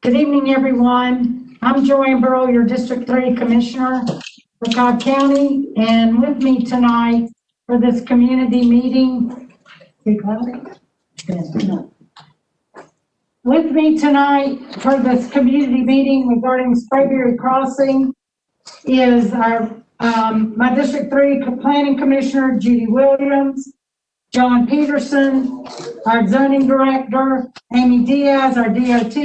Good evening, everyone. I'm Joanne Burrow, your District 3 Commissioner for Cobb County, and with me tonight for this community meeting, with me tonight for this community meeting regarding Sprayberry Crossing is our my District 3 Planning Commissioner, Judy Williams, John Peterson, our Zoning Director, Amy Diaz, our DOT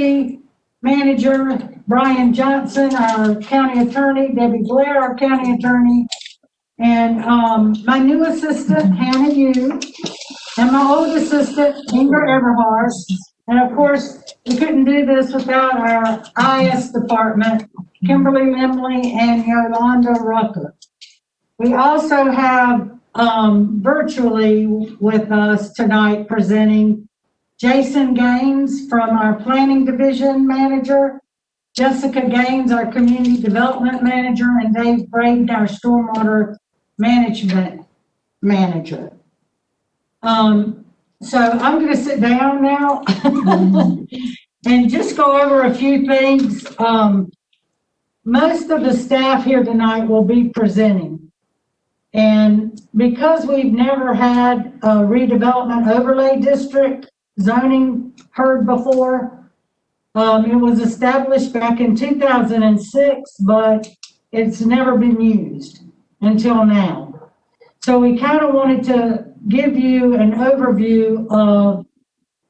Manager, Brian Johnson, our County Attorney, Debbie Blair, our County Attorney, and my new assistant, Hannah Yu, and my old assistant, Inger Everhart. And of course, we couldn't do this without our IS department, Kimberly Limley and Yolanda Rucker. We also have virtually with us tonight presenting Jason Gaines from our Planning Division Manager, Jessica Gaines, our Community Development Manager, and Dave Braden, our Stormwater Management Manager. So I'm going to sit down now and just go over a few things. Most of the staff here tonight will be presenting. And because we've never had a redevelopment overlay district zoning heard before, it was established back in 2006, but it's never been used until now. So we kind of wanted to give you an overview of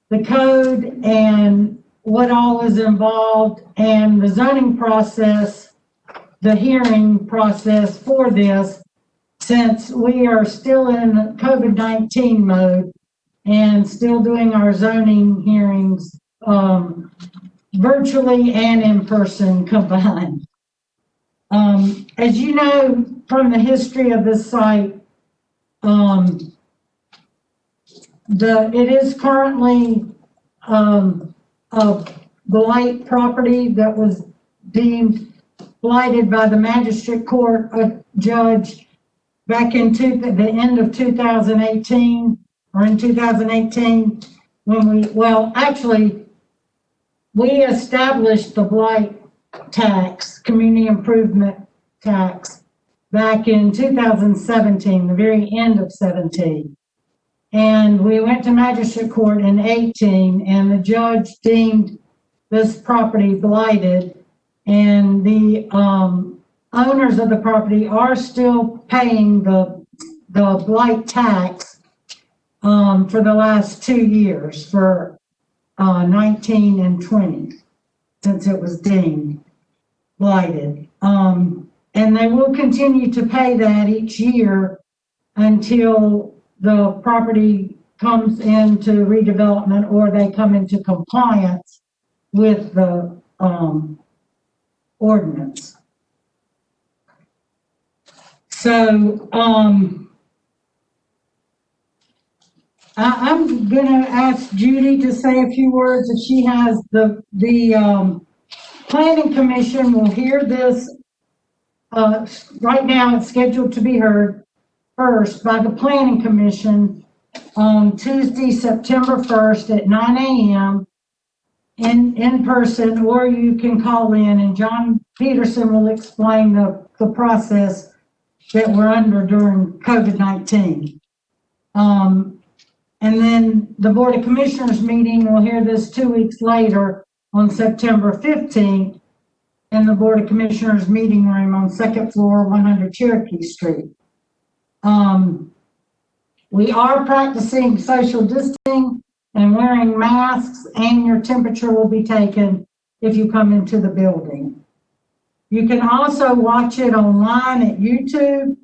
the code and what all is involved and the zoning process, the hearing process for this, since we are still in COVID-19 mode and still doing our zoning hearings virtually and in person combined. As you know from the history of this site, it is currently a blight property that was deemed blighted by the magistrate court judge back in the end of 2018, or in 2018, when we established the blight tax, community improvement tax, back in 2017, the very end of 17. And we went to magistrate court in 18, and the judge deemed this property blighted, and the owners of the property are still paying the blight tax for the last 2 years, for 19 and 20, since it was deemed blighted. And they will continue to pay that each year until the property comes into redevelopment or they come into compliance with the ordinance. So I'm gonna ask Judy to say a few words. If she has the Planning Commission will hear this. Right now it's scheduled to be heard first by the Planning Commission on Tuesday, September 1st at 9 a.m. in person, or you can call in, and John Peterson will explain the process that we're under during COVID-19. And then the Board of Commissioners meeting will hear this 2 weeks later on September 15th in the Board of Commissioners meeting room on 2nd floor, 100 Cherokee Street. We are practicing social distancing and wearing masks, and your temperature will be taken if you come into the building. You can also watch it online at YouTube,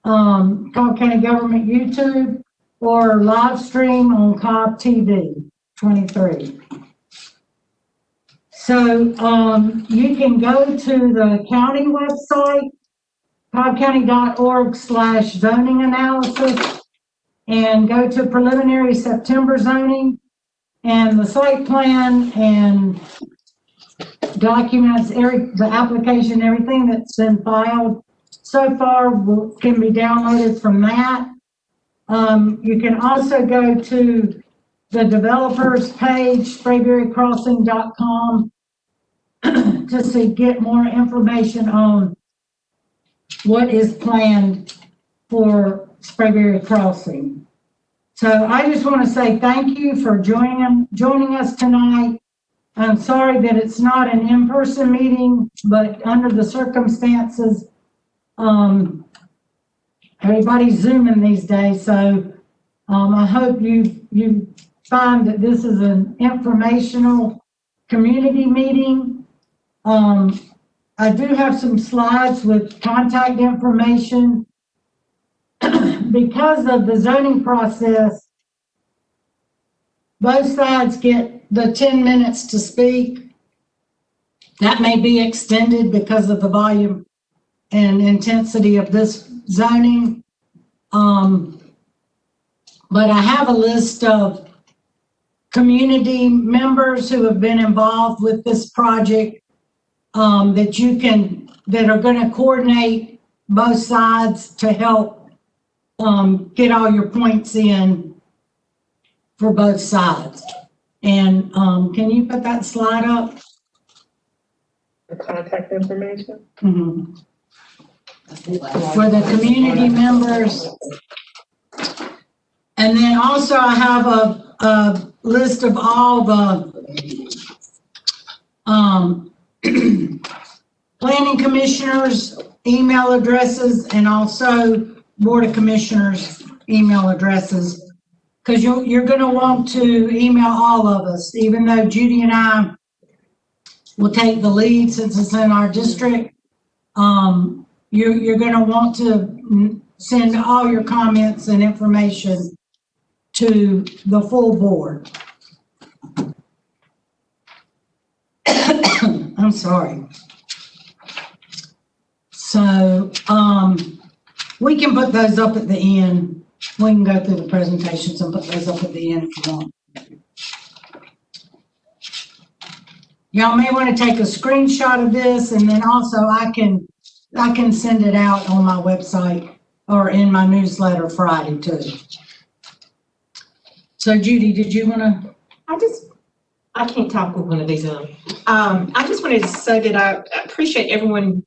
Cobb County Government YouTube, or live stream on Cobb TV 23. So you can go to the county website, cobbcounty.org/zoning analysis, and go to preliminary September zoning, and the site plan and documents, the application, everything that's been filed so far can be downloaded from that. You can also go to the developers page, sprayberrycrossing.com, to see, get more information on what is planned for Sprayberry Crossing. So I just want to say thank you for joining us tonight. I'm sorry that it's not an in-person meeting, but under the circumstances, everybody's Zooming these days. So I hope you find that this is an informational community meeting. I do have some slides with contact information. Because of the zoning process, both sides get the 10 minutes to speak. That may be extended because of the volume and intensity of this zoning. But I have a list of community members who have been involved with this project that are going to coordinate both sides to help get all your points in for both sides. And can you put that slide up? The contact information? Mm-hmm. For the community members. And then also I have a list of all the planning commissioners' email addresses and also Board of Commissioners email addresses, because you're going to want to email all of us, even though Judy and I will take the lead since it's in our district. You're going to want to send all your comments and information to the full board. I'm sorry. So we can put those up at the end. We can go through the presentations and put those up at the end if you want. Y'all may want to take a screenshot of this, and then also I can send it out on my website or in my newsletter Friday too. So Judy, did you want to? I can't talk with one of these on. I just wanted to say that I appreciate everyone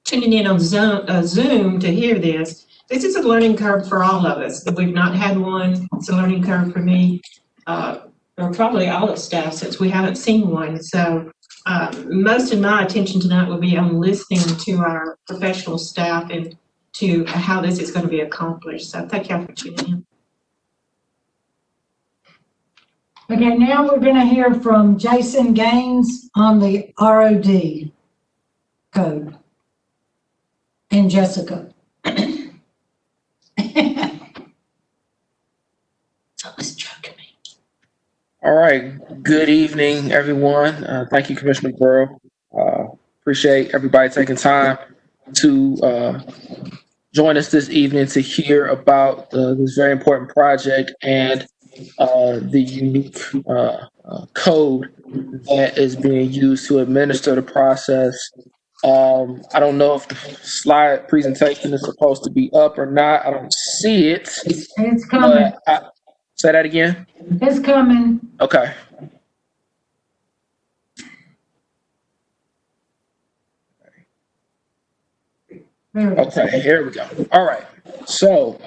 tuning in on Zoom to hear this. This is a learning curve for all of us. We've not had one. It's a learning curve for me, or probably all of staff, since we haven't seen one. So most of my attention tonight will be on listening to our professional staff and to how this is going to be accomplished. So thank y'all for tuning in. Okay, now we're going to hear from Jason Gaines on the ROD code. And Jessica. Someone's joking me. All right. Good evening, everyone. Thank you, Commissioner Burrow. Appreciate everybody taking time to join us this evening to hear about this very important project and the unique code that is being used to administer the process. I don't know if the slide presentation is supposed to be up or not. I don't see it. It's coming. Say that again. It's coming. Okay. Okay, here we go. All right. So,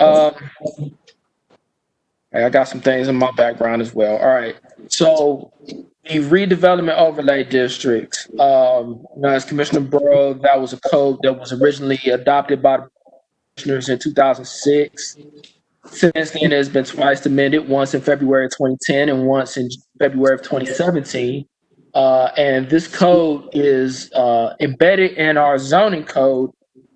I got some things in my background as well. All right. So, the redevelopment overlay district, as Commissioner Burrow, that was a code that was originally adopted by the commissioners in 2006. Since then, it's been twice amended, once in February of 2010 and once in February of 2017. And this code is embedded in our zoning code,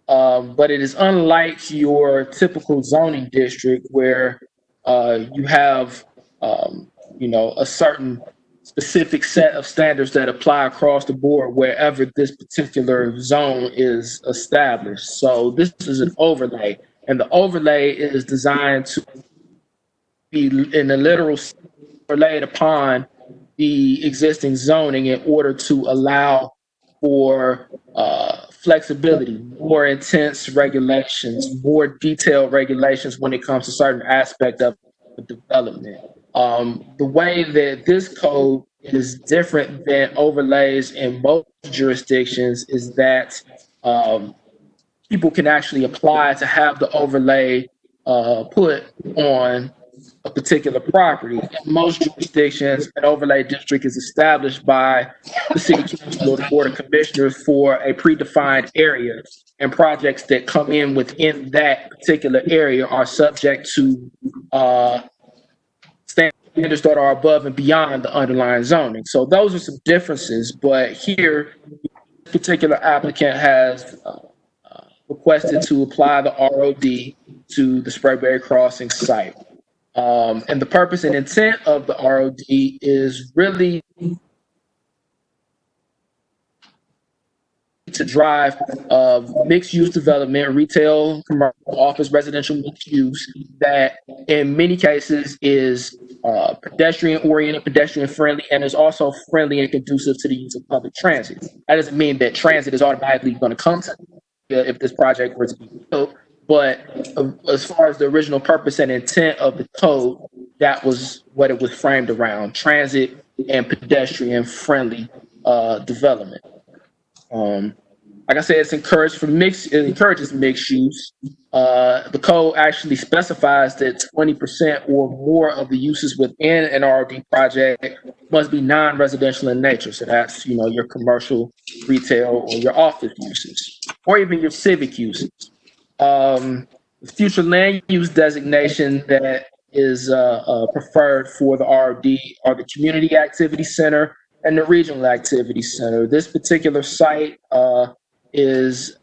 but it is unlike your typical zoning district where you have, a certain specific set of standards that apply across the board wherever this particular zone is established. So this is an overlay, and the overlay is designed to be in a literal laid upon the existing zoning in order to allow for flexibility, more intense regulations, more detailed regulations when it comes to certain aspect of development. The way that this code is different than overlays in most jurisdictions is that um, people can actually apply to have the overlay put on a particular property. In most jurisdictions, an overlay district is established by the city council or the board of commissioners for a predefined area, and projects that come in within that particular area are subject to standards that are above and beyond the underlying zoning. So those are some differences, but here, this particular applicant has requested to apply the ROD to the Sprayberry Crossing site. And the purpose and intent of the ROD is really to drive mixed-use development, retail, commercial, office, residential mixed use that in many cases is pedestrian-oriented, pedestrian-friendly, and is also friendly and conducive to the use of public transit. That doesn't mean that transit is automatically going to come to if this project were to be built, but as far as the original purpose and intent of the code, that was what it was framed around: transit and pedestrian-friendly development. Like I said, it encourages mixed use. The code actually specifies that 20% or more of the uses within an RD project must be non-residential in nature. So that's, your commercial, retail, or your office uses, or even your civic uses. The future land use designation that is preferred for the RD are the Community Activity Center and the Regional Activity Center. This particular site is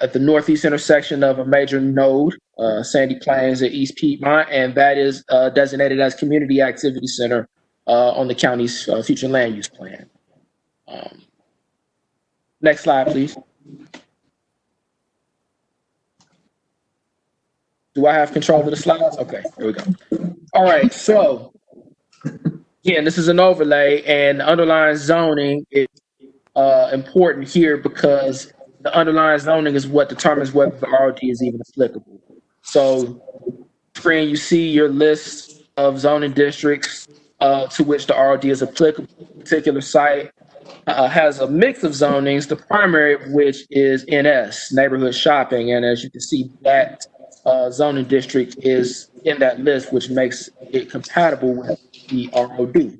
at the northeast intersection of a major node, Sandy Plains at East Piedmont, and that is designated as Community Activity Center on the county's future land use plan. Next slide, please. Do I have control of the slides? Okay, here we go. All right, so again, this is an overlay, and the underlying zoning is important here because the underlying zoning is what determines whether the ROD is even applicable. So, screen, you see your list of zoning districts to which the ROD is applicable. Particular site has a mix of zonings, the primary of which is NS, neighborhood shopping, and as you can see, that zoning district is in that list, which makes it compatible with the ROD.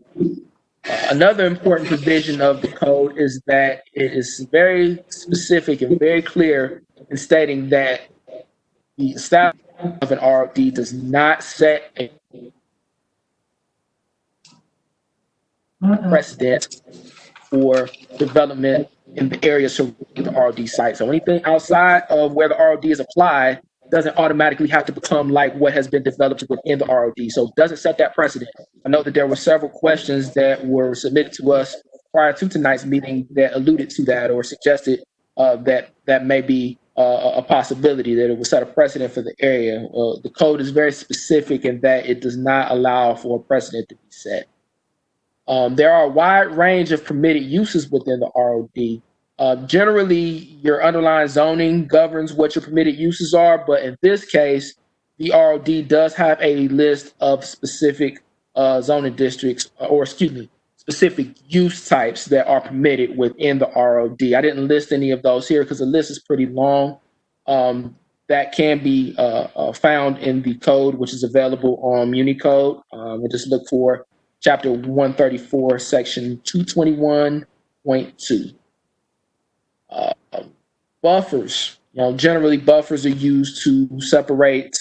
Another important provision of the code is that it is very specific and very clear in stating that the establishment of an ROD does not set a precedent for development in the area surrounding the ROD site. So anything outside of where the ROD is applied doesn't automatically have to become like what has been developed within the ROD. So it doesn't set that precedent. I know that there were several questions that were submitted to us prior to tonight's meeting that alluded to that or suggested that may be a possibility that it would set a precedent for the area. The code is very specific in that it does not allow for a precedent to be set. There are a wide range of permitted uses within the ROD. Generally, your underlying zoning governs what your permitted uses are, but in this case, the ROD does have a list of specific zoning districts, specific use types that are permitted within the ROD. I didn't list any of those here because the list is pretty long. That can be found in the code, which is available on Municode. And just look for Chapter 134, Section 221.2. Buffers. Generally buffers are used to separate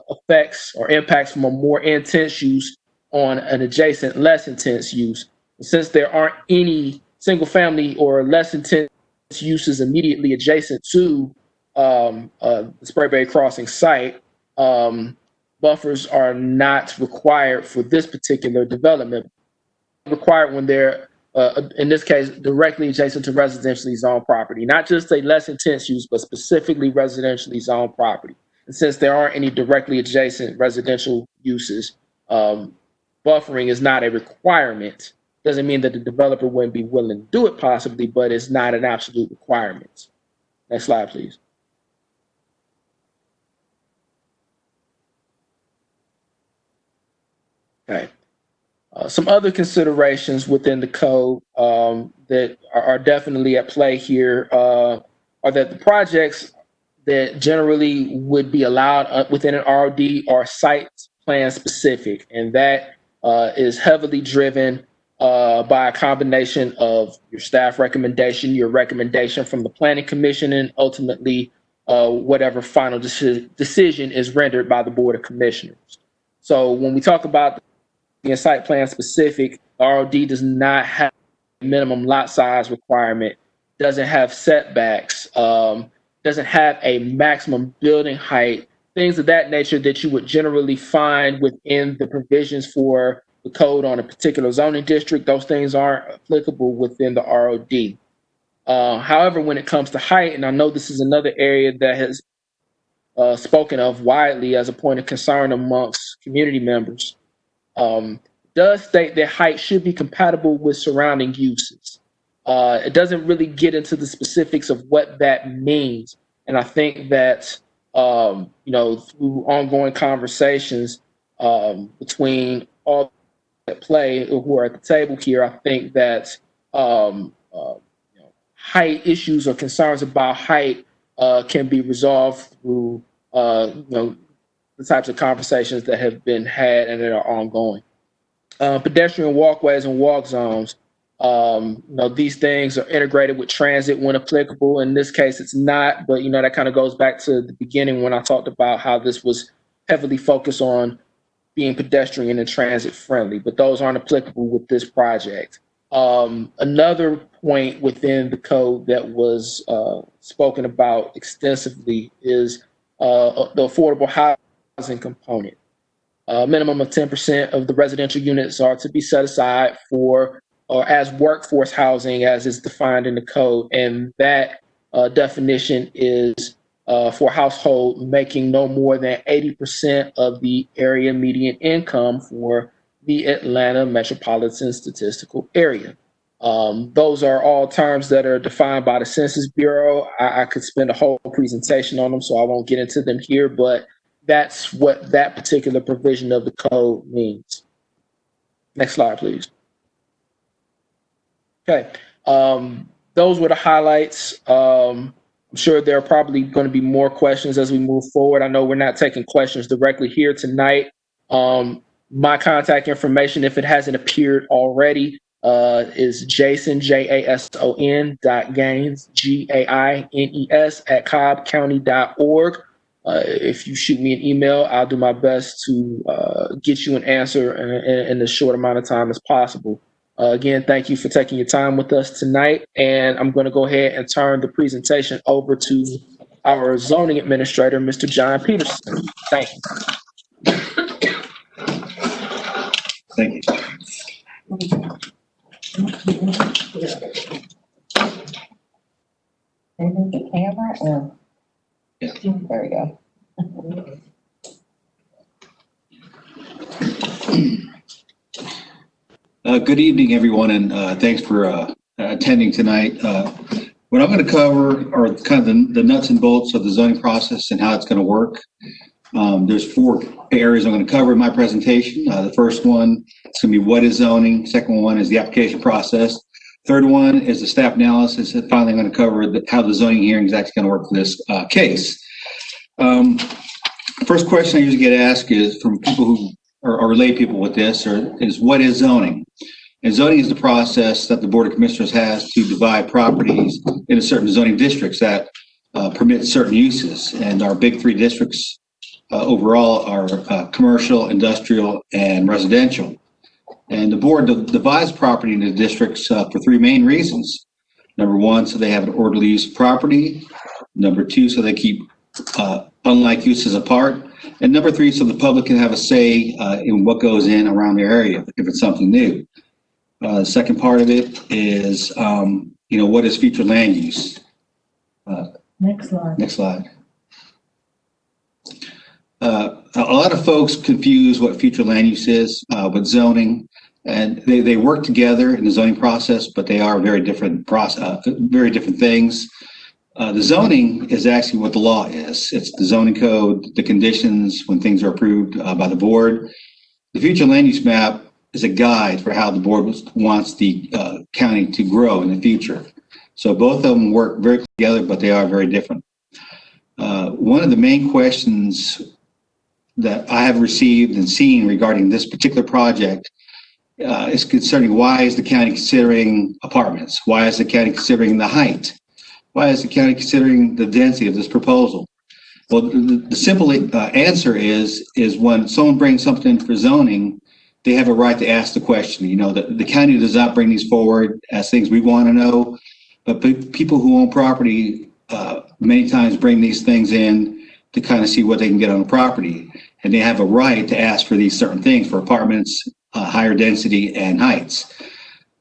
effects or impacts from a more intense use on an adjacent, less intense use. Since there aren't any single family or less intense uses immediately adjacent to the Sprayberry Crossing site, buffers are not required for this particular development. Required when they're, in this case, directly adjacent to residentially zoned property, not just a less intense use, but specifically residentially zoned property. And since there aren't any directly adjacent residential uses, buffering is not a requirement. Doesn't mean that the developer wouldn't be willing to do it possibly, but it's not an absolute requirement. Next slide, please. Okay. Some other considerations within the code that are definitely at play here are that the projects that generally would be allowed within an ROD are site plan specific, and that is heavily driven by a combination of your staff recommendation, your recommendation from the planning commission, and ultimately whatever final decision is rendered by the board of commissioners. So when we talk about being site plan specific, the ROD does not have a minimum lot size requirement, doesn't have setbacks, doesn't have a maximum building height, things of that nature that you would generally find within the provisions for the code on a particular zoning district. Those things aren't applicable within the ROD. However, when it comes to height, and I know this is another area that has spoken of widely as a point of concern amongst community members, does state that height should be compatible with surrounding uses. It doesn't really get into the specifics of what that means. And I think that, through ongoing conversations between all that play who are at the table here, I think that height issues or concerns about height can be resolved through, the types of conversations that have been had and that are ongoing. Pedestrian walkways and walk zones. These things are integrated with transit when applicable. In this case, it's not, but that kind of goes back to the beginning when I talked about how this was heavily focused on being pedestrian and transit friendly, but those aren't applicable with this project. Another point within the code that was spoken about extensively is the affordable housing component. Minimum of 10% of the residential units are to be set aside for or as workforce housing as is defined in the code. And that definition is for household making no more than 80% of the area median income for the Atlanta metropolitan statistical area. Those are all terms that are defined by the Census Bureau. I could spend a whole presentation on them, so I won't get into them here, but that's what that particular provision of the code means. Next slide, please. Okay. Those were the highlights. I'm sure there are probably going to be more questions as we move forward. I know we're not taking questions directly here tonight. My contact information, if it hasn't appeared already, is Jason, JASON.Gaines, GAINES @cobbcounty.org. If you shoot me an email, I'll do my best to get you an answer in as short amount of time as possible. Again, thank you for taking your time with us tonight. And I'm going to go ahead and turn the presentation over to our zoning administrator, Mr. John Peterson. Thank you. Thank you. Maybe the camera or? Yeah. There we go. Good evening, everyone, and thanks for attending tonight. What I'm going to cover are kind of the nuts and bolts of the zoning process and how it's going to work. There's 4 areas I'm going to cover in my presentation. The first one is going to be what is zoning. Second one is the application process. Third one is the staff analysis. And finally, I'm going to cover how the zoning hearing is actually going to work for this case. First question I usually get asked is from people who are lay people with this is what is zoning? And zoning is the process that the Board of Commissioners has to divide properties into certain zoning districts that permit certain uses. And our big 3 districts overall are commercial, industrial, and residential. And the board divides property into districts for 3 main reasons. Number 1, so they have an orderly use of property. Number 2, so they keep unlike uses apart. And number 3, so the public can have a say in what goes in around their area if it's something new. The second part of it is, what is future land use? Next slide. Next slide. A lot of folks confuse what future land use is with zoning, and they work together in the zoning process, but they are very different things. The zoning is actually what the law is. It's the zoning code, the conditions when things are approved by the board. The future land use map is a guide for how the board wants the county to grow in the future. So both of them work very together, but they are very different. One of the main questions that I have received and seen regarding this particular project is concerning why is the county considering apartments? Why is the county considering the height? Why is the county considering the density of this proposal? Well, the simple answer is when someone brings something in for zoning, they have a right to ask the question. You know, the county does not bring these forward as things we want to know, but people who own property many times bring these things in to kind of see what they can get on the property. And they have a right to ask for these certain things for apartments, higher density and heights.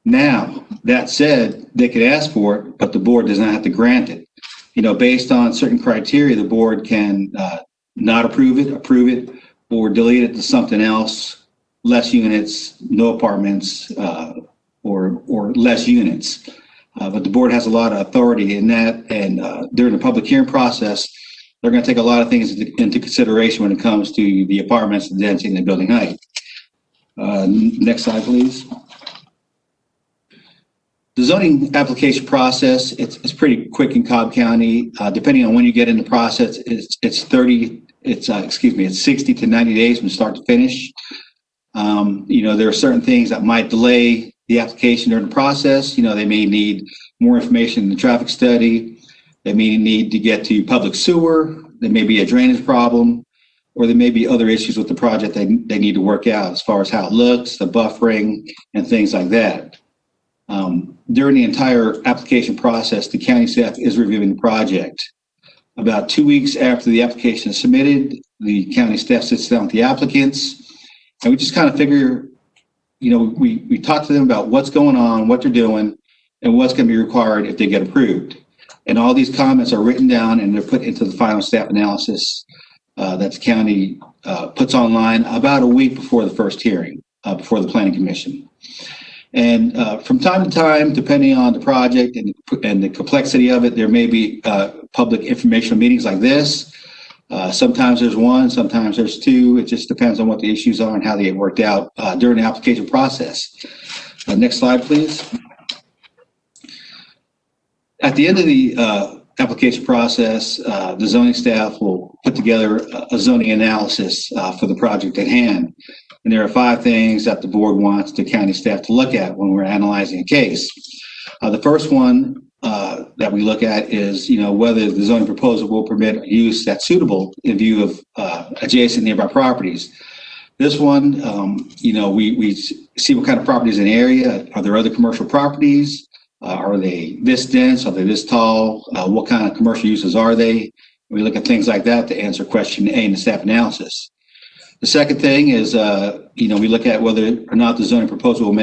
Now, that said, they could ask for it, but the board does not have to grant it. You know, based on certain criteria, the board can not approve it, or delete it to something else, less units, no apartments, or less units. But the board has a lot of authority in that, and during the public hearing process, they're going to take a lot of things into consideration when it comes to the apartments, the density, and the building height. Next slide, please. The zoning application process, it's pretty quick in Cobb County. Depending on when you get in the process, it's 60 to 90 days from start to finish. You know, there are certain things that might delay the application during the process. You know, they may need more information in the traffic study. They may need to get to public sewer. There may be a drainage problem, or there may be other issues with the project they need to work out as far as how it looks, the buffering, and things like that. During the entire application process, the county staff is reviewing the project. About 2 weeks after the application is submitted, the county staff sits down with the applicants, and we just kind of figure, you know, we talk to them about what's going on, what they're doing, and what's going to be required if they get approved. And all these comments are written down and they're put into the final staff analysis that the county puts online about a week before the first hearing, before the planning commission. And from time to time, depending on the project and the complexity of it, there may be public informational meetings like this. Sometimes there's one, sometimes there's two. It just depends on what the issues are and how they get worked out during the application process. Next slide, please. At the end of the application process, the zoning staff will put together a zoning analysis for the project at hand. And there are 5 things that the board wants the county staff to look at when we're analyzing a case. The first one that we look at is, you know, whether the zoning proposal will permit use that's suitable in view of adjacent nearby properties. This one, you know, we see what kind of properties in the area. Are there other commercial properties? Are they this dense? Are they this tall? What kind of commercial uses are they? We look at things like that to answer question A in the staff analysis. The second thing is, you know, we look at whether or not the zoning proposal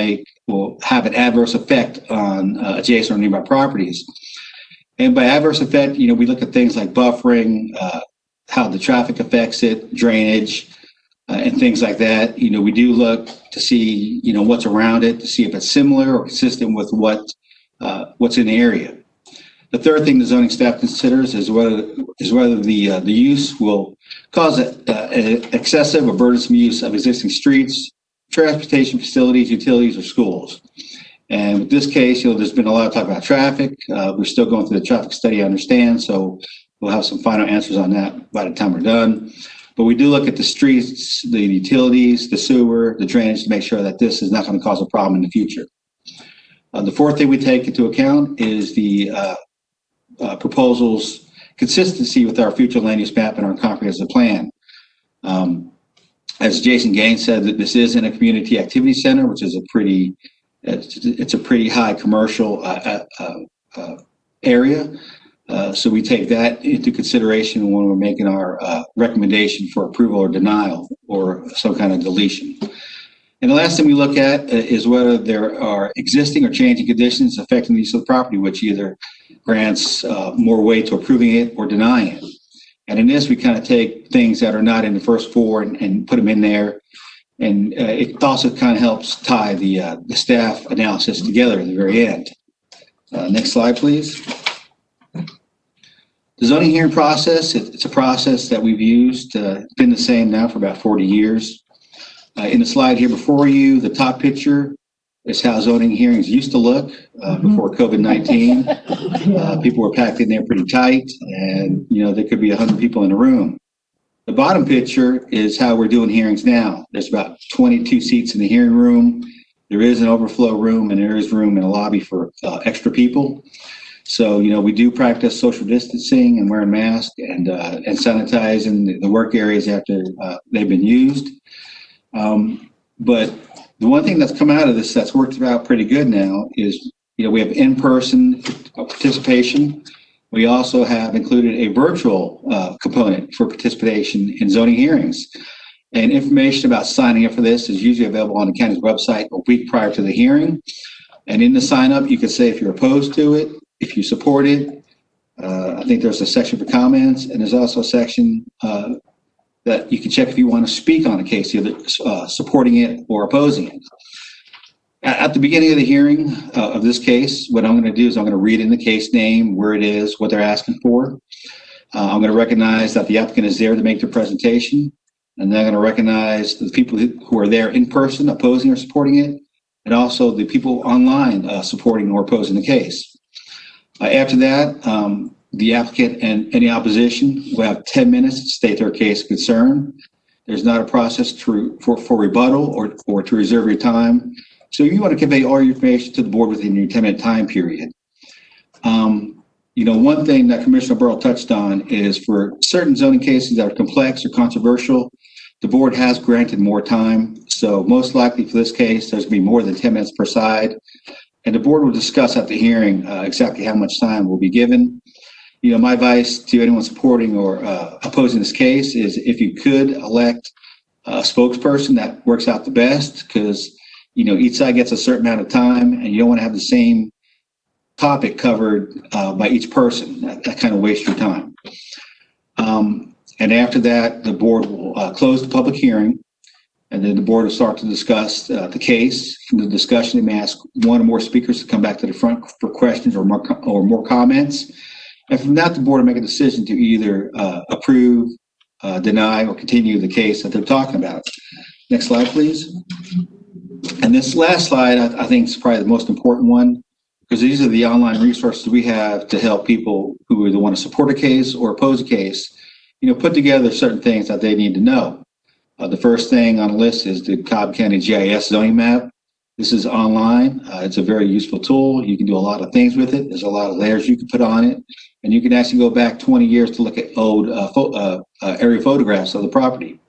will have an adverse effect on adjacent or nearby properties. And by adverse effect, you know, we look at things like buffering, how the traffic affects it, drainage, and things like that. You know, we do look to see, you know, what's around it, to see if it's similar or consistent with what's in the area. The third thing the zoning staff considers is whether the use will cause an excessive or burdensome use of existing streets, transportation facilities, utilities, or schools. And with this case, you know, there's been a lot of talk about traffic. We're still going through the traffic study, I understand, so we'll have some final answers on that by the time we're done. But we do look at the streets, the utilities, the sewer, the drainage to make sure that this is not going to cause a problem in the future. The fourth thing we take into account is the proposal's consistency with our future land use map and our comprehensive plan. As Jason Gaines said, that this is in a community activity center, which is a pretty high commercial area. So we take that into consideration when we're making our recommendation for approval or denial or some kind of deletion. And the last thing we look at is whether there are existing or changing conditions affecting the use of the property, which either grants more weight to approving it or denying it. And in this, we kind of take things that are not in the first 4 and put them in there. And it also kind of helps tie the staff analysis together at the very end. Next slide, please. The zoning hearing process, it's a process that we've used, been the same now for about 40 years. In the slide here before you, the top picture is how zoning hearings used to look before COVID-19. People were packed in there pretty tight, and there could be 100 people in a room. The bottom picture is how we're doing hearings now. There's about 22 seats in the hearing room. There is an overflow room, and there is room in a lobby for extra people. So, we do practice social distancing and wearing masks and sanitizing the work areas after they've been used. But the one thing that's come out of this that's worked out pretty good now is, we have in-person participation. We also have included a virtual component for participation in zoning hearings. And information about signing up for this is usually available on the county's website a week prior to the hearing. And in the sign up, you can say if you're opposed to it, if you support it. I think there's a section for comments, and there's also a section that you can check if you want to speak on a case, either supporting it or opposing it. At the beginning of the hearing of this case, what I'm going to do is I'm going to read in the case name, where it is, what they're asking for. I'm going to recognize that the applicant is there to make their presentation, and then I'm going to recognize the people who are there in person opposing or supporting it, and also the people online supporting or opposing the case. After that, the applicant and any opposition will have 10 minutes to state their case of concern. There's not a process for rebuttal or to reserve your time. So you want to convey all your information to the board within your 10-minute time period. One thing that Commissioner Burrow touched on is for certain zoning cases that are complex or controversial, the board has granted more time. So most likely for this case, there's going to be more than 10 minutes per side. And the board will discuss at the hearing exactly how much time will be given. My advice to anyone supporting or opposing this case is if you could elect a spokesperson, that works out the best, because each side gets a certain amount of time, and you don't want to have the same topic covered by each person. That kind of wastes your time. And after that, the board will close the public hearing, and then the board will start to discuss the case. From the discussion, they may ask one or more speakers to come back to the front for questions or more comments. And from that, the board will make a decision to either approve, deny, or continue the case that they're talking about. Next slide, please. And this last slide, I think, is probably the most important one, because these are the online resources we have to help people who either want to support a case or oppose a case, put together certain things that they need to know. The first thing on the list is the Cobb County GIS zoning map. This is online. It's a very useful tool. You can do a lot of things with it. There's a lot of layers you can put on it. And you can actually go back 20 years to look at old area photographs of the property.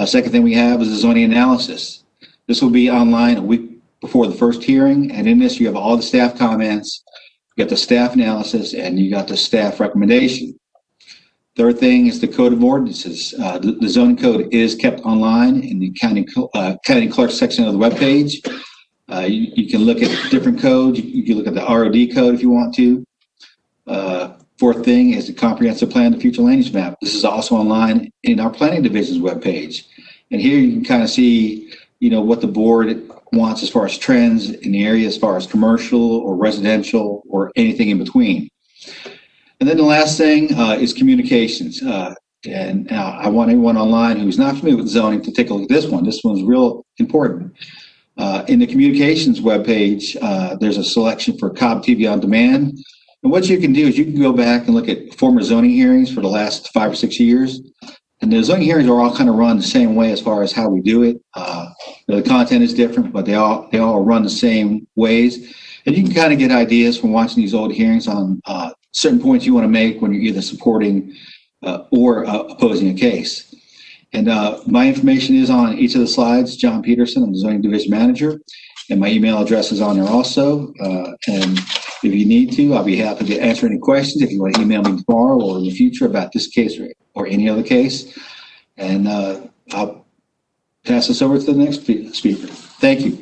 Second thing we have is the zoning analysis. This will be online a week before the first hearing. And in this, you have all the staff comments, you got the staff analysis, and you got the staff recommendation. Third thing is the code of ordinances. The zoning code is kept online in the county clerk section of the webpage. You can look at different codes. You can look at the ROD code if you want to. Fourth thing is the comprehensive plan, the future land use map. This is also online in our planning division's webpage. And here you can kind of see, what the board wants as far as trends in the area, as far as commercial or residential or anything in between. And then the last thing is communications. And I want everyone online who's not familiar with zoning to take a look at this one. This one's real important. In the communications webpage, there's a selection for Cobb TV on demand. And what you can do is you can go back and look at former zoning hearings for the last 5 or 6 years. And the zoning hearings are all kind of run the same way as far as how we do it. The content is different, but they all run the same ways. And you can kind of get ideas from watching these old hearings on certain points you want to make when you're either supporting or opposing a case. And my information is on each of the slides. John Peterson, I'm the zoning division manager, and my email address is on there also. And if you need to, I'll be happy to answer any questions if you want to email me tomorrow or in the future about this case or any other case. And I'll pass this over to the next speaker. Thank you.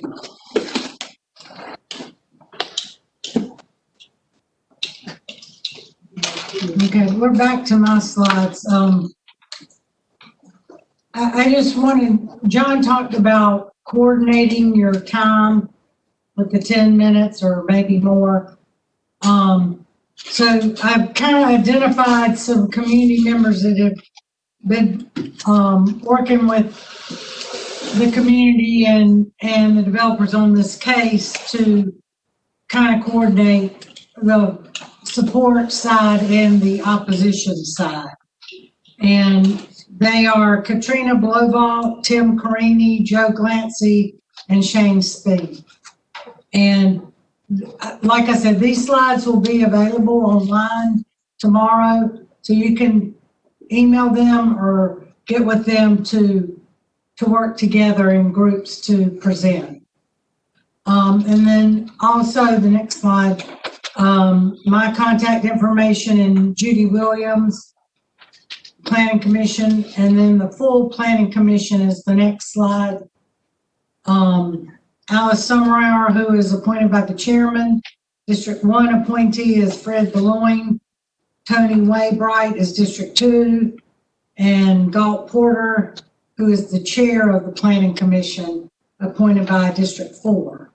Okay, we're back to my slides. I just wanted, John talked about coordinating your time with the 10 minutes or maybe more. So I've kind of identified some community members that have been working with the community and the developers on this case to kind of coordinate the support side and the opposition side. And they are Katrina Blovall, Tim Carini, Joe Glancy, and Shane Speed. And like I said, these slides will be available online tomorrow, so you can email them or get with them to work together in groups to present. And then also the next slide, my contact information and Judy Williams, Planning Commission, and then the full Planning Commission is the next slide. Alice Summerhour, who is appointed by the chairman. District 1 appointee is Fred Beloin. Tony Waybright is District 2. And Galt Porter, who is the chair of the Planning Commission, appointed by District 4.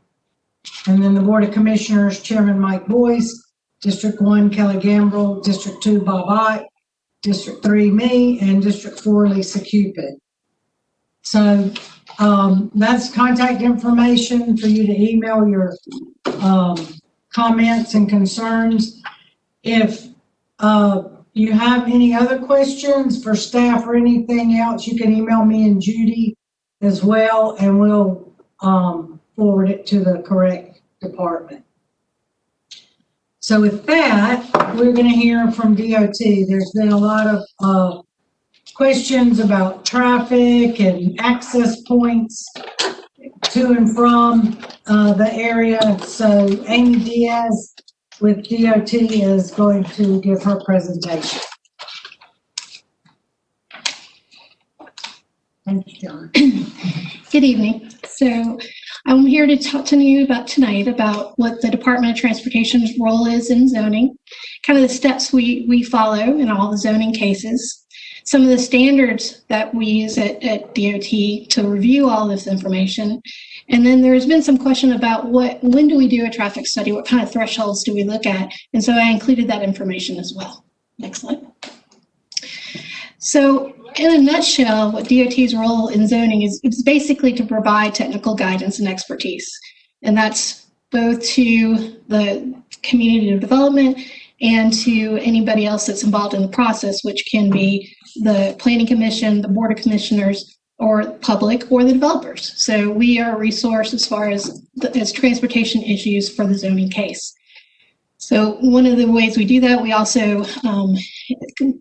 And then the Board of Commissioners, Chairman Mike Boyce, District 1, Kelly Gambrell, District 2, Bob Ott, District 3, me, and District 4, Lisa Cupid. So that's contact information for you to email your comments and concerns. If you have any other questions for staff or anything else, you can email me and Judy as well, and we'll forward it to the correct department. So with that, we're going to hear from DOT. There's been a lot of questions about traffic and access points to and from the area. So Amy Diaz with DOT is going to give her presentation. Thank you, John. Good evening. So I'm here to talk to you tonight about what the Department of Transportation's role is in zoning, kind of the steps we follow in all the zoning cases, some of the standards that we use at DOT to review all this information. And then there's been some question about when do we do a traffic study? What kind of thresholds do we look at? And so I included that information as well. Next slide. So in a nutshell, what DOT's role in zoning is basically to provide technical guidance and expertise. And that's both to the community development and to anybody else that's involved in the process, which can be the Planning Commission, the Board of Commissioners, or public, or the developers. So we are a resource as far as transportation issues for the zoning case. So one of the ways we do that, we also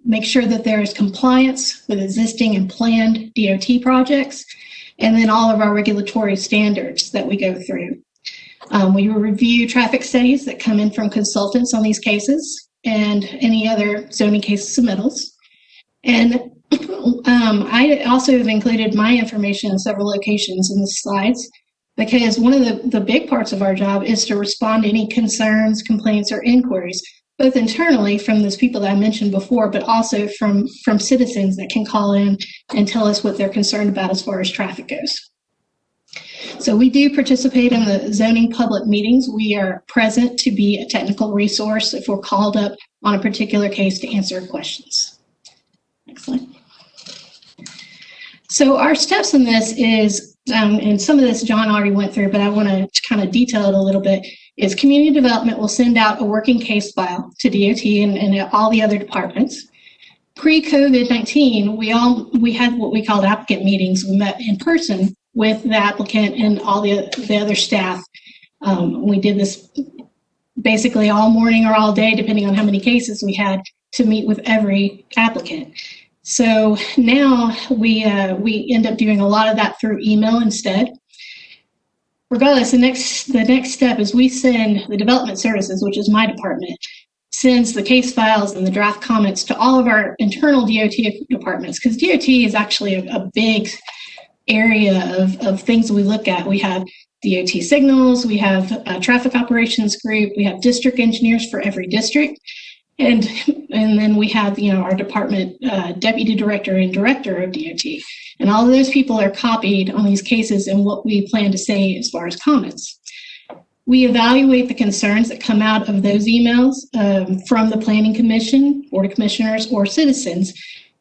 make sure that there is compliance with existing and planned DOT projects, and then all of our regulatory standards that we go through. We review traffic studies that come in from consultants on these cases and any other zoning case submittals. And I also have included my information in several locations in the slides, because one of the big parts of our job is to respond to any concerns, complaints, or inquiries, both internally from those people that I mentioned before, but also from citizens that can call in and tell us what they're concerned about as far as traffic goes. So we do participate in the zoning public meetings. We are present to be a technical resource if we're called up on a particular case to answer questions. Next slide. So our steps in this is, and some of this John already went through, but I want to kind of detail it a little bit, is community development will send out a working case file to DOT and all the other departments. Pre-COVID-19, we had what we called applicant meetings. We met in person with the applicant and all the other staff. We did this basically all morning or all day, depending on how many cases we had, to meet with every applicant. So now we end up doing a lot of that through email instead. Regardless, the next step is we send the development services, which is my department, sends the case files and the draft comments to all of our internal DOT departments, because DOT is actually a big area of things we look at. We have DOT signals, we have a traffic operations group, we have district engineers for every district. And then we have, our department deputy director and director of DOT. And all of those people are copied on these cases and what we plan to say as far as comments. We evaluate the concerns that come out of those emails from the Planning Commission, Board of Commissioners, or citizens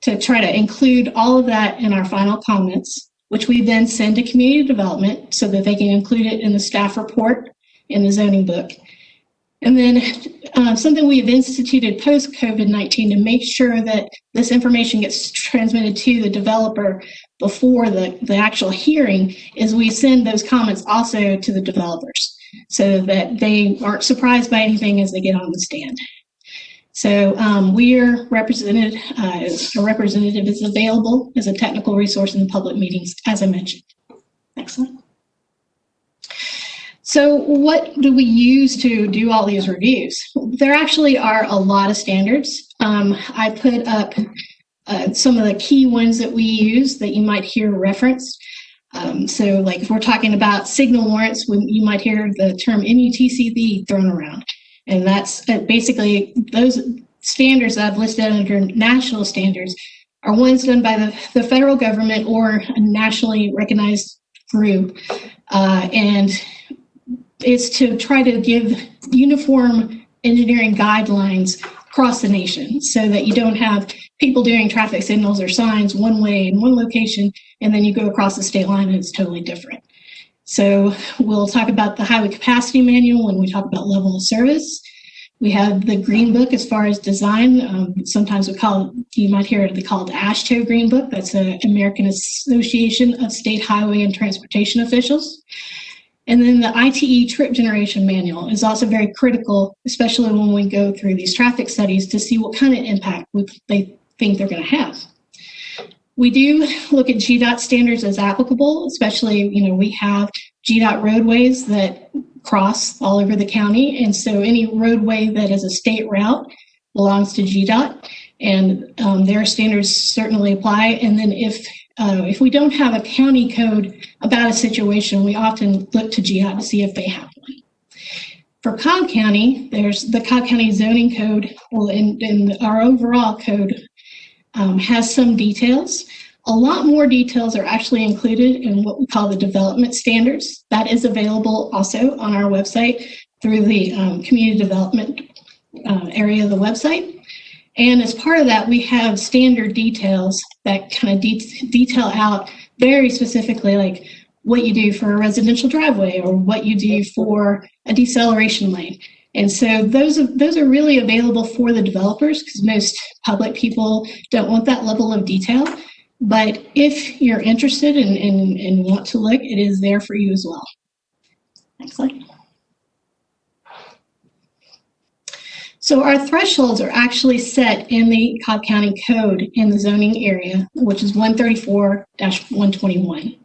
to try to include all of that in our final comments. which we then send to community development so that they can include it in the staff report in the zoning book. And then something we have instituted post-COVID-19 to make sure that this information gets transmitted to the developer before the actual hearing is we send those comments also to the developers so that they aren't surprised by anything as they get on the stand. So we are represented, a representative is available as a technical resource in the public meetings, as I mentioned. Excellent. So what do we use to do all these reviews? There actually are a lot of standards. I put up some of the key ones that we use that you might hear referenced. So like if we're talking about signal warrants, you might hear the term MUTCD thrown around. And that's basically those standards that I've listed under national standards are ones done by the federal government or a nationally recognized group. And it's to try to give uniform engineering guidelines across the nation so that you don't have people doing traffic signals or signs one way in one location, and then you go across the state line and it's totally different. So we'll talk about the highway capacity manual when we talk about level of service. We have the green book as far as design. Sometimes we call it, you might hear it called the AASHTO Green Book. That's the American Association of State Highway and Transportation Officials. And then the ITE trip generation manual is also very critical, especially when we go through these traffic studies to see what kind of impact they think they're going to have. We do look at GDOT standards as applicable, especially, we have GDOT roadways that cross all over the county. And so any roadway that is a state route belongs to GDOT, and their standards certainly apply. And then if we don't have a county code about a situation, we often look to GDOT to see if they have one. For Cobb County, there's the Cobb County zoning code, and our overall code has some details. A lot more details are actually included in what we call the development standards. That is available also on our website through the community development area of the website. And as part of that, we have standard details that kind of detail out very specifically, like what you do for a residential driveway or what you do for a deceleration lane. And so those are really available for the developers because most public people don't want that level of detail. But if you're interested and want to look, it is there for you as well. Next slide. So our thresholds are actually set in the Cobb County Code in the zoning area, which is 134-121.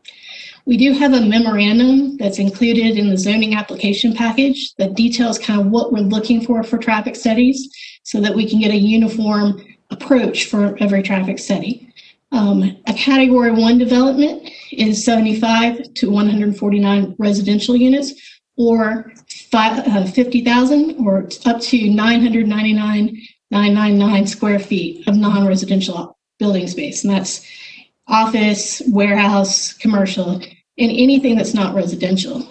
We do have a memorandum that's included in the zoning application package that details kind of what we're looking for traffic studies so that we can get a uniform approach for every traffic study. A Category 1 development is 75 to 149 residential units, or 50,000 or up to 999,999 square feet of non-residential building space. And that's office, warehouse, commercial, and anything that's not residential.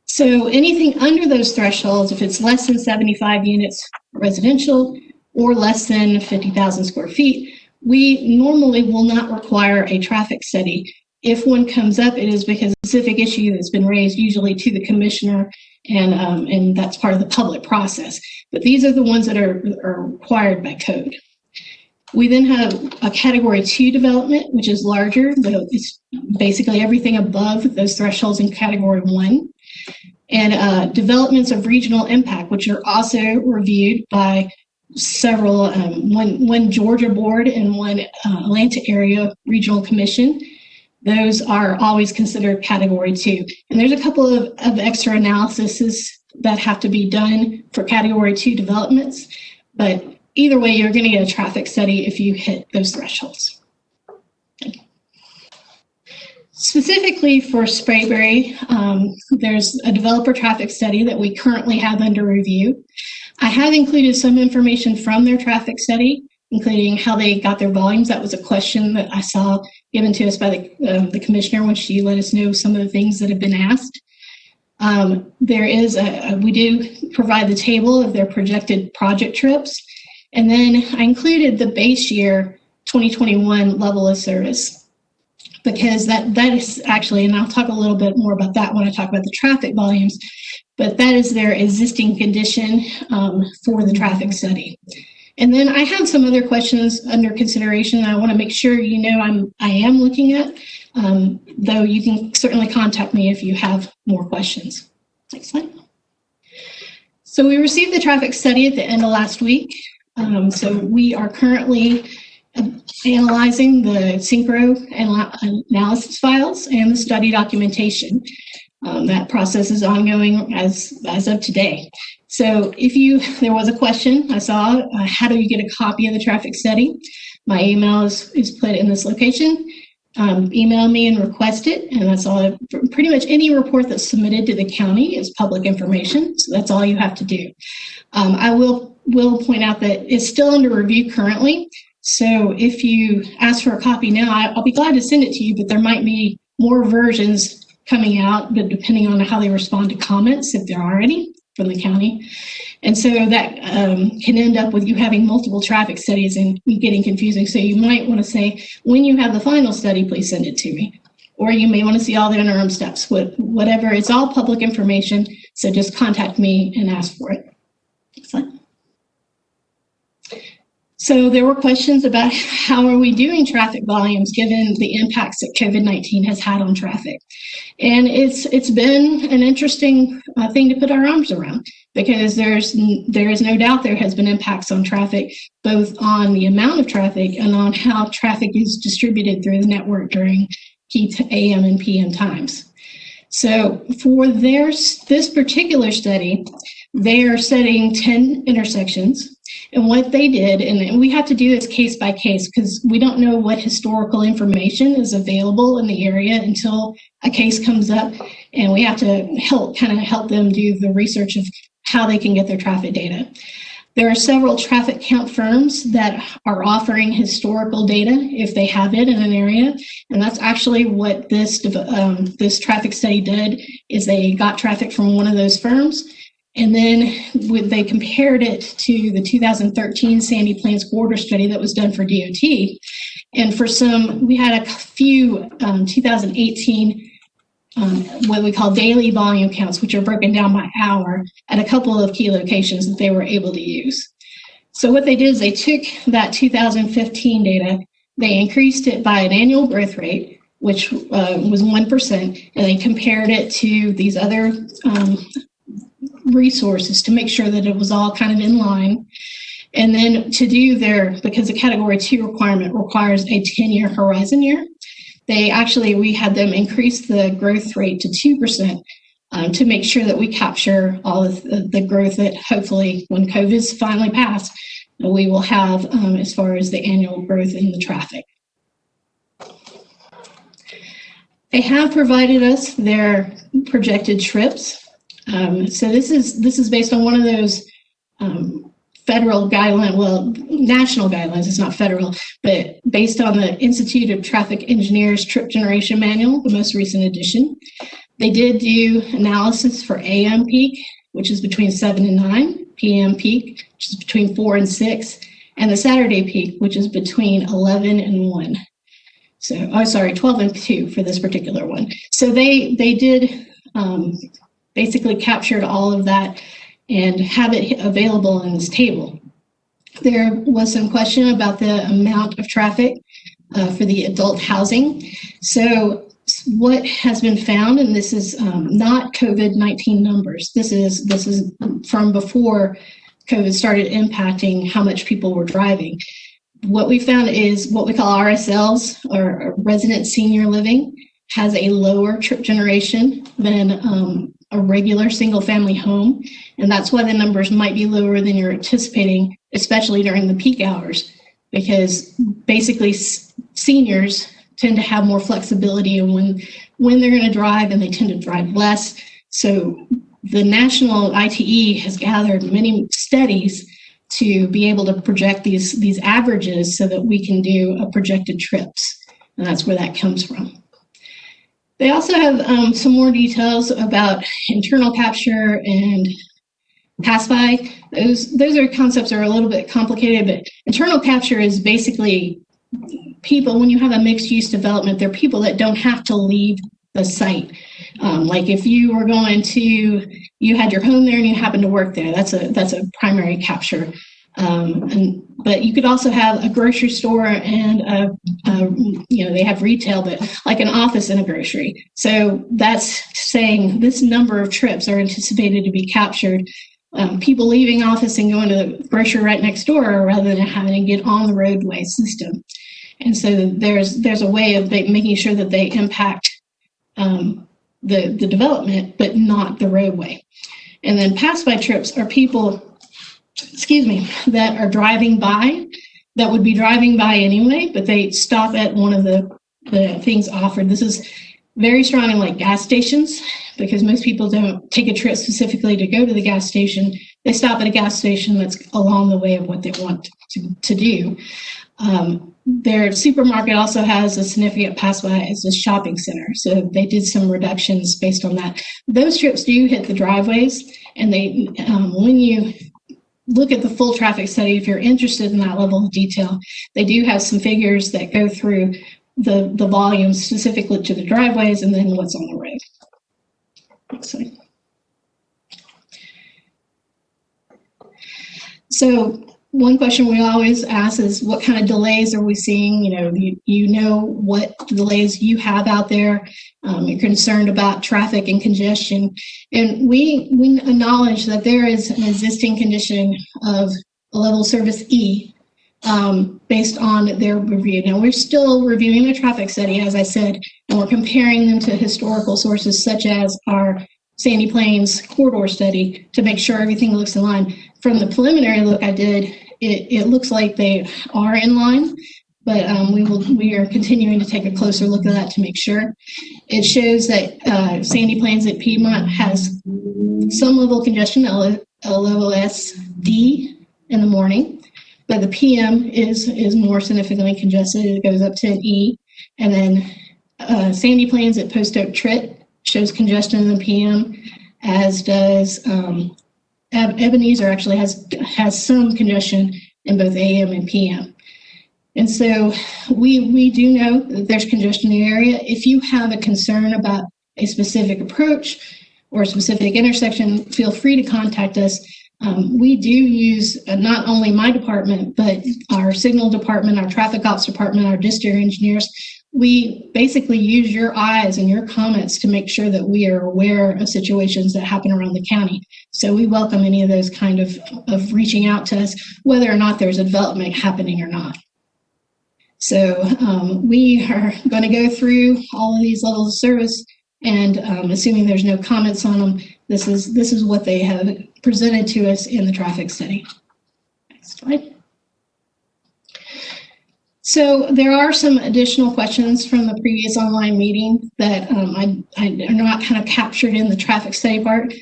So anything under those thresholds, if it's less than 75 units residential or less than 50,000 square feet, we normally will not require a traffic study. If one comes up, it is because a specific issue that's been raised usually to the commissioner, and that's part of the public process. But these are the ones that are required by code. We then have a Category 2 development, which is larger. It's basically everything above those thresholds in Category 1. And developments of regional impact, which are also reviewed by several, one Georgia board and one Atlanta area regional commission. Those are always considered Category 2. And there's a couple of extra analyses that have to be done for Category 2 developments. But either way, you're going to get a traffic study if you hit those thresholds. Okay. Specifically for Sprayberry, there's a developer traffic study that we currently have under review. I have included some information from their traffic study, including how they got their volumes. That was a question that I saw given to us by the commissioner when she let us know some of the things that have been asked. We do provide the table of their projected project trips. And then I included the base year 2021 level of service. because that is actually, and I'll talk a little bit more about that when I talk about the traffic volumes, but that is their existing condition for the traffic study. And then I have some other questions under consideration I want to make sure you know I am looking at, though you can certainly contact me if you have more questions. Next slide. So we received the traffic study at the end of last week. So we are currently analyzing the synchro analysis files and the study documentation. That process is ongoing as of today. So there was a question I saw, how do you get a copy of the traffic study? My email is put in this location. Email me and request it, and that's all. Pretty much any report that's submitted to the county is public information, so that's all you have to do. I will point out that it's still under review currently, so if you ask for a copy now, I'll be glad to send it to you, but there might be more versions coming out, but depending on how they respond to comments, if there are any from the county. And so that can end up with you having multiple traffic studies and getting confusing. So you might want to say, when you have the final study, please send it to me. Or you may want to see all the interim steps, whatever. It's all public information, so just contact me and ask for it. Excellent. So there were questions about how are we doing traffic volumes given the impacts that COVID-19 has had on traffic. And it's been an interesting thing to put our arms around, because there is no doubt there has been impacts on traffic, both on the amount of traffic and on how traffic is distributed through the network during key AM and PM times. So for this particular study, they are setting 10 intersections. And what they did, and we have to do this case by case because we don't know what historical information is available in the area until a case comes up, and we have to help them do the research of how they can get their traffic data. There are several traffic count firms that are offering historical data if they have it in an area, and that's actually what this traffic study did. Is they got traffic from one of those firms. And then they compared it to the 2013 Sandy Plains Corridor study that was done for DOT. And we had a few 2018 what we call daily volume counts, which are broken down by hour at a couple of key locations that they were able to use. So what they did is they took that 2015 data, they increased it by an annual growth rate, which was 1%, and they compared it to these other resources to make sure that it was all kind of in line. And then because the category 2 requirement requires a 10-year horizon year, we had them increase the growth rate to 2% to make sure that we capture all of the growth that hopefully when COVID's finally passed, we will have as far as the annual growth in the traffic. They have provided us their projected trips. So this is based on one of those federal national guidelines. It's not federal, but based on the Institute of Traffic Engineers Trip Generation Manual, the most recent edition. They did do analysis for AM peak, which is between 7 and 9, PM peak, which is between 4 and 6, and the Saturday peak, which is between 11 and 1. 12 and 2 for this particular one. So they did basically captured all of that and have it available in this table. There was some question about the amount of traffic for the adult housing. So what has been found, and this is not COVID-19 numbers, this is from before COVID started impacting how much people were driving. What we found is what we call RSLs, or resident senior living, has a lower trip generation than a regular single family home. And that's why the numbers might be lower than you're anticipating, especially during the peak hours, because basically seniors tend to have more flexibility in when they're going to drive, and they tend to drive less. So the national ITE has gathered many studies to be able to project these averages so that we can do a projected trips. And that's where that comes from. They also have some more details about internal capture and pass-by. Those concepts are a little bit complicated, but internal capture is basically people, when you have a mixed use development, there are people that don't have to leave the site. Like if you were you had your home there and you happen to work there, that's a primary capture. But you could also have a grocery store and they have retail, but like an office and a grocery. So that's saying this number of trips are anticipated to be captured. People leaving office and going to the grocery right next door rather than having to get on the roadway system. And so there's a way of making sure that they impact the development, but not the roadway. And then pass-by trips are people, that are driving by, that would be driving by anyway, but they stop at one of the things offered. This is very strong in like gas stations, because most people don't take a trip specifically to go to the gas station. They stop at a gas station that's along the way of what they want to do. Their supermarket also has a significant pass-by as a shopping center. So they did some reductions based on that. Those trips do hit the driveways, and they, when you look at the full traffic study, if you're interested in that level of detail, they do have some figures that go through the volumes specifically to the driveways and then what's on the road. So one question we always ask is, what kind of delays are we seeing? You know what delays you have out there. You're concerned about traffic and congestion. And we acknowledge that there is an existing condition of a level of service E based on their review. Now, we're still reviewing the traffic study, as I said, and we're comparing them to historical sources such as our Sandy Plains corridor study to make sure everything looks in line. From the preliminary look I did, it looks like they are in line, but we are continuing to take a closer look at that to make sure. It shows that Sandy Plains at Piedmont has some level of congestion, LOSD in the morning, but the PM is more significantly congested. It goes up to an E. And then Sandy Plains at Post Oak Tritt shows congestion in the PM, as does Ebenezer actually has some congestion in both AM and PM. And so we do know that there's congestion in the area. If you have a concern about a specific approach or a specific intersection, feel free to contact us. We do use not only my department, but our signal department, our traffic ops department, our district engineers. We basically use your eyes and your comments to make sure that we are aware of situations that happen around the county. So we welcome any of those kind of reaching out to us, whether or not there's a development happening or not. So we are going to go through all of these levels of service, and assuming there's no comments on them, this is what they have presented to us in the traffic study. Next slide. So there are some additional questions from the previous online meeting that are not kind of captured in the traffic study part.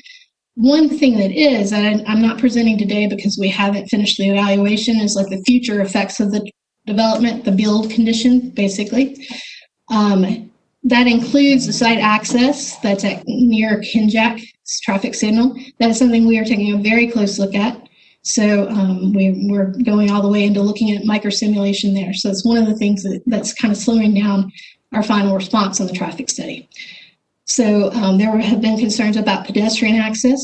One thing that is, and I'm not presenting today because we haven't finished the evaluation, is like the future effects of the development, the build condition, basically. That includes the site access that's at near Kinjack's traffic signal. That is something we are taking a very close look at. So we're going all the way into looking at microsimulation there. So it's one of the things that's kind of slowing down our final response on the traffic study. So there have been concerns about pedestrian access.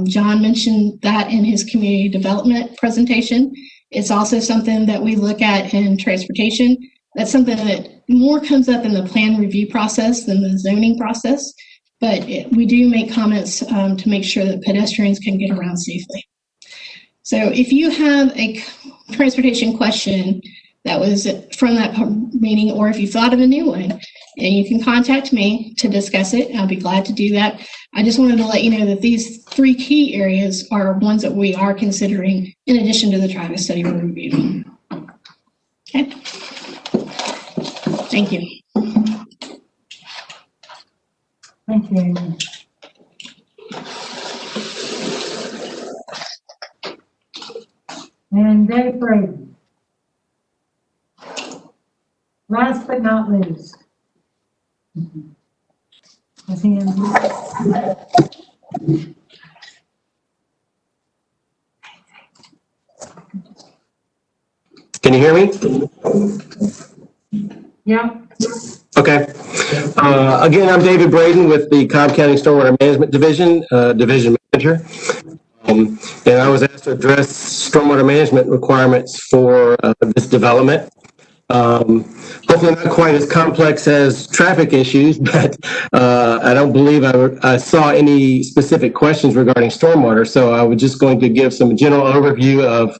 John mentioned that in his community development presentation. It's also something that we look at in transportation. That's something that more comes up in the plan review process than the zoning process. But we do make comments to make sure that pedestrians can get around safely. So if you have a transportation question that was from that meeting, or if you thought of a new one, and you can contact me to discuss it, I'll be glad to do that. I just wanted to let you know that these three key areas are ones that we are considering in addition to the traffic study we're reviewing. Okay. Thank you. Thank you, Amy. And Dave Brady. Last but not least. His hands up. Can you hear me? Yeah, Okay. Again, I'm David Braden with the Cobb County Stormwater Management Division, Division Manager. And I was asked to address stormwater management requirements for this development. Hopefully not quite as complex as traffic issues, but I don't believe I saw any specific questions regarding stormwater. So I was just going to give some general overview of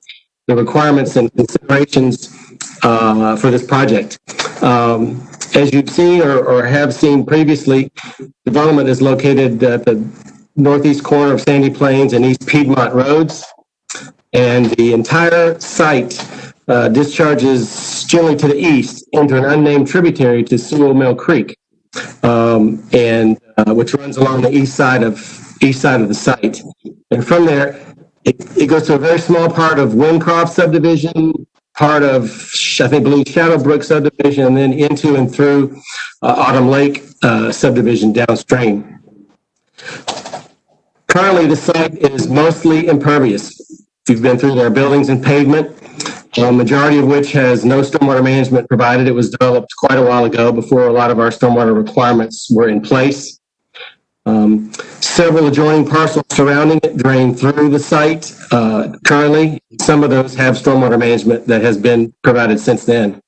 the requirements and considerations for this project. As you've seen or have seen previously, development is located at the northeast corner of Sandy Plains and East Piedmont Roads. And the entire site discharges generally to the east into an unnamed tributary to Sewell Mill Creek, which runs along the east side of the site. And from there, it goes to a very small part of Wincroft subdivision, part of, I believe, Shadowbrook subdivision, and then into and through Autumn Lake subdivision downstream. Currently, the site is mostly impervious. If you've been through, there are buildings and pavement, a majority of which has no stormwater management provided. It was developed quite a while ago before a lot of our stormwater requirements were in place. Several adjoining parcels surrounding it drain through the site currently. Some of those have stormwater management that has been provided since then.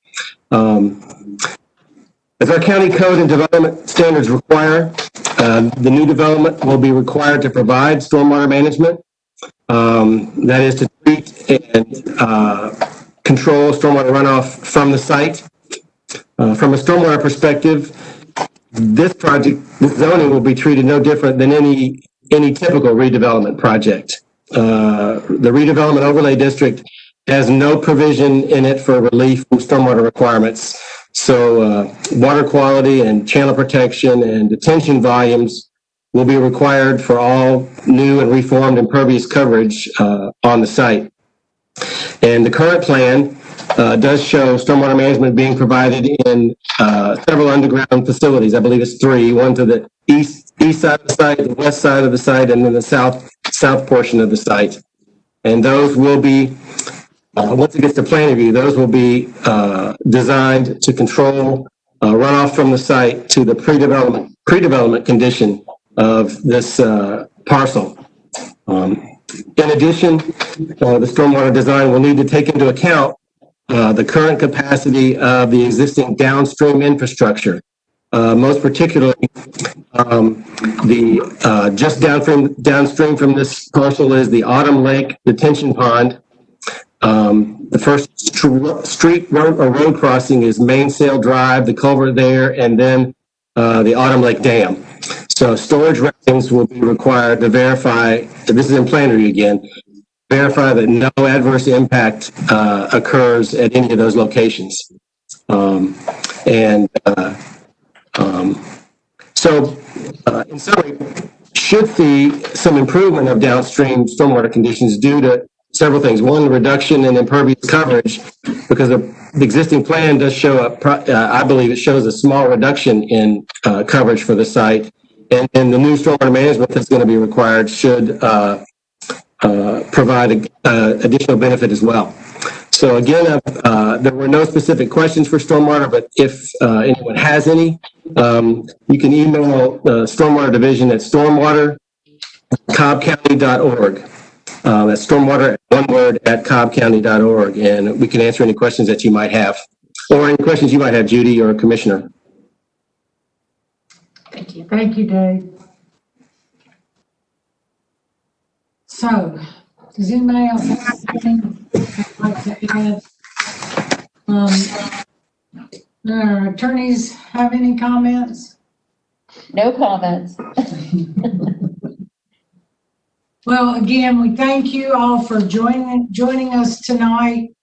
As our county code and development standards require, the new development will be required to provide stormwater management. That is to treat and control stormwater runoff from the site. From a stormwater perspective, this zoning will be treated no different than any typical redevelopment project. The redevelopment overlay district has no provision in it for relief from stormwater requirements. So water quality and channel protection and detention volumes will be required for all new and reformed impervious coverage on the site. And the current plan does show stormwater management being provided in several underground facilities. I believe it's 3, one to the east side of the site, the west side of the site, and then the south portion of the site. And those will be, once it gets to plan review, those will be designed to control runoff from the site to the pre-development condition of this parcel. In addition, the stormwater design will need to take into account the current capacity of the existing downstream infrastructure. Most particularly, just downstream from this parcel is the Autumn Lake detention pond. The first street or road crossing is Mainsail Drive, the culvert there, and then the Autumn Lake Dam. So storage rankings will be required to verify, this is in plan review again, verify that no adverse impact occurs at any of those locations. So in summary, should see some improvement of downstream stormwater conditions due to several things. One, reduction in impervious coverage, because the existing plan does show I believe it shows a small reduction in coverage for the site. And the new stormwater management that's going to be required should provide additional benefit as well. So again, there were no specific questions for stormwater, but if anyone has any, you can email the Stormwater Division at stormwater@cobbcounty.org. That's stormwater, one word, at cobbcounty.org, and we can answer any questions that you might have, or any questions you might have, Judy or Commissioner. Thank you. thank you, Dave. So, does anybody else have anything they'd like to add? Our attorneys have any comments? No comments. Well, again, we thank you all for joining us tonight.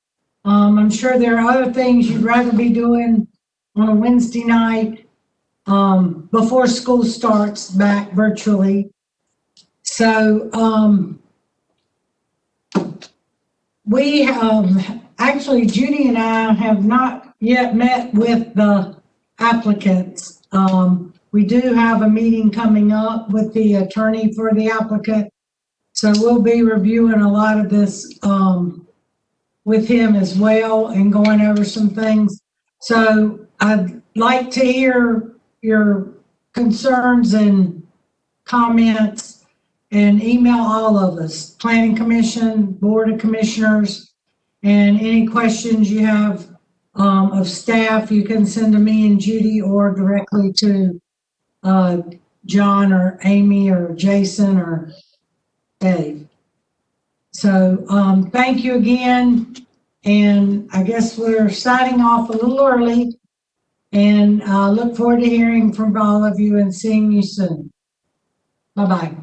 I'm sure there are other things you'd rather be doing on a Wednesday night before school starts back virtually. So we actually, Judy and I have not yet met with the applicants. We do have a meeting coming up with the attorney for the applicant. So we'll be reviewing a lot of this with him as well and going over some things. So I'd like to hear your concerns and comments and email all of us, Planning Commission, Board of Commissioners, and any questions you have of staff, you can send to me and Judy or directly to John or Amy or Jason or Dave. So thank you again. And I guess we're signing off a little early, and look forward to hearing from all of you and seeing you soon. Bye-bye.